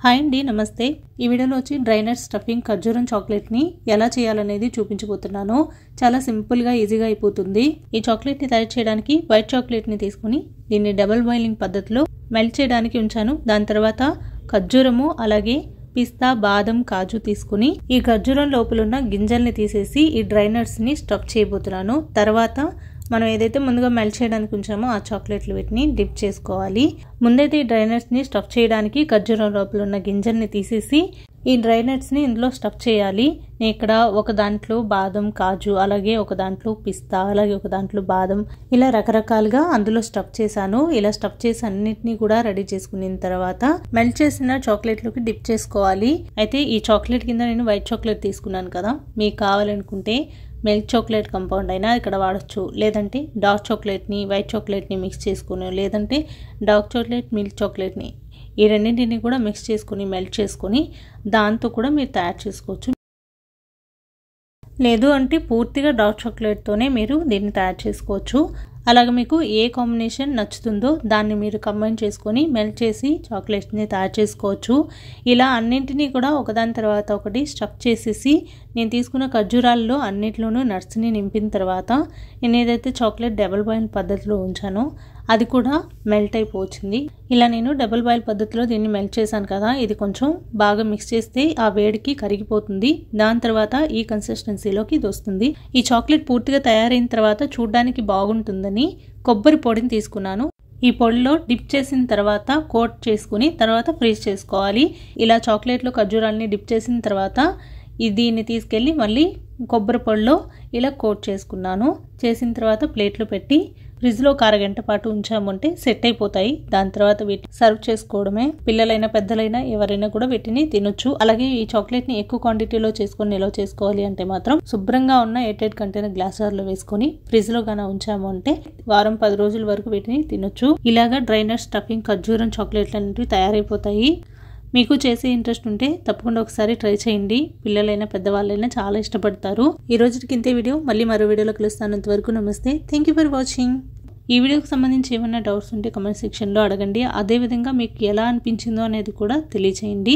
Hi అండి, నమస్తే. ఈ వీడియోలో వచ్చి డ్రై నట్స్ స్టఫింగ్ ఖర్జూరం చాక్లెట్ని ఎలా చేయాలనేది చూపించబోతున్నాను. చాలా సింపుల్గా ఈజీగా అయిపోతుంది. ఈ చాక్లెట్ని తయారు చేయడానికి వైట్ చాక్లెట్ని తీసుకుని దీన్ని డబుల్ బాయిలింగ్ పద్ధతిలో మెల్ట్ చేయడానికి ఉంచాను. దాని తర్వాత ఖర్జూరము అలాగే పిస్తా, బాదం, కాజు తీసుకుని ఈ ఖర్జూరం లోపల ఉన్న గింజల్ని తీసేసి ఈ డ్రై నట్స్ని స్టఫ్ చేయబోతున్నాను. తర్వాత మనం ఏదైతే ముందుగా మెల్ట్ చేయడానికి ఉంచామో ఆ చాక్లెట్లు వీటిని డిప్ చేసుకోవాలి. ముందైతే ఈ డ్రై నట్స్ని స్టఫ్ చేయడానికి ఖర్జూరం లోపల ఉన్న గింజల్ని తీసేసి ఈ డ్రై నట్స్ని ఇందులో స్టఫ్ చేయాలి. నేను ఇక్కడ ఒక దాంట్లో బాదం, కాజు, అలాగే ఒక దాంట్లో పిస్తా, అలాగే ఒక దాంట్లో బాదం, ఇలా రకరకాలుగా అందులో స్టఫ్ చేశాను. ఇలా స్టఫ్ చేసి అన్నిటినీ కూడా రెడీ చేసుకున్న తర్వాత మెల్ట్ చేసిన చాక్లెట్లోకి డిప్ చేసుకోవాలి. అయితే ఈ చాక్లెట్ కింద నేను వైట్ చాక్లెట్ తీసుకున్నాను కదా, మీకు కావాలనుకుంటే మిల్క్ చాక్లెట్ కంపౌండ్ అయినా ఇక్కడ వాడచ్చు, లేదంటే డార్క్ చాక్లెట్ని వైట్ చాక్లెట్ని మిక్స్ చేసుకుని, లేదంటే డార్క్ చాక్లెట్ మిల్క్ చాక్లెట్ని ఈ రెండింటిని కూడా మిక్స్ చేసుకుని మెల్ట్ చేసుకొని దాంతో కూడా మీరు తయారు చేసుకోవచ్చు. లేదు అంటే పూర్తిగా డార్క్ చాక్లెట్తోనే మీరు దీన్ని తయారు చేసుకోవచ్చు. అలాగే మీకు ఏ కాంబినేషన్ నచ్చుతుందో దాన్ని మీరు కంబైన్ చేసుకొని మెల్ట్ చేసి చాక్లెట్స్ని తయారు చేసుకోవచ్చు. ఇలా అన్నింటినీ కూడా ఒకదాని తర్వాత ఒకటి స్టఫ్ చేసేసి నేను తీసుకున్న ఖర్జూరాల్లో అన్నింటిలోనూ నట్స్ని నింపిన తర్వాత నేను ఏదైతే చాక్లెట్ డబుల్ బాయిల్ పద్ధతిలో ఉంచానో అది కూడా మెల్ట్ అయిపోతుంది. ఇలా నేను డబుల్ బాయిల్ పద్ధతిలో దీన్ని మెల్ట్ చేశాను కదా, ఇది కొంచెం బాగా మిక్స్ చేస్తే ఆ వేడికి కరిగిపోతుంది. దాని తర్వాత ఈ కన్సిస్టెన్సీలోకి ఇది వస్తుంది. ఈ చాక్లెట్ పూర్తిగా తయారైన తర్వాత చూడడానికి బాగుంటుందని కొబ్బరి పొడిని తీసుకున్నాను. ఈ పొడిలో డిప్ చేసిన తర్వాత కోట్ చేసుకుని తర్వాత ఫ్రీజ్ చేసుకోవాలి. ఇలా చాక్లెట్లో ఖర్జూరాలని డిప్ చేసిన తర్వాత దీన్ని తీసుకెళ్ళి మళ్ళీ కొబ్బరి పొడిలో ఇలా కోట్ చేసుకున్నాను. చేసిన తర్వాత ప్లేట్లో పెట్టి ఫ్రిడ్జ్లో ఒక అరగంట పాటు ఉంచామంటే సెట్ అయిపోతాయి. దాని తర్వాత వీటిని సర్వ్ చేసుకోవడమే. పిల్లలైనా పెద్దలైనా ఎవరైనా కూడా వీటిని తినొచ్చు. అలాగే ఈ చాక్లెట్ని ఎక్కువ క్వాంటిటీలో చేసుకొని నిల్వ చేసుకోవాలి అంటే మాత్రం శుభ్రంగా ఉన్న ఎయిర్టైట్ కంటైనర్ గ్లాసర్లో వేసుకొని ఫ్రిడ్జ్లో గాన ఉంచాము అంటే వారం 10 రోజుల వరకు వీటిని తినొచ్చు. ఇలాగా డ్రై నట్స్ స్టఫింగ్ ఖర్జూరం చాక్లెట్లు అనేవి తయారైపోతాయి. మీకు చేసే ఇంట్రెస్ట్ ఉంటే తప్పకుండా ఒకసారి ట్రై చేయండి. పిల్లలైనా పెద్దవాళ్ళైనా చాలా ఇష్టపడతారు. ఈ రోజుకి ఇంతే వీడియో. మళ్ళీ మరో వీడియోలో కలుస్తాను. అంతవరకు నమస్తే. Thank you for watching. ఈ వీడియోకి సంబంధించి ఏమైనా డౌట్స్ ఉంటే కామెంట్ సెక్షన్లో అడగండి. అదేవిధంగా మీకు ఎలా అనిపించిందో అనేది కూడా తెలియచేయండి.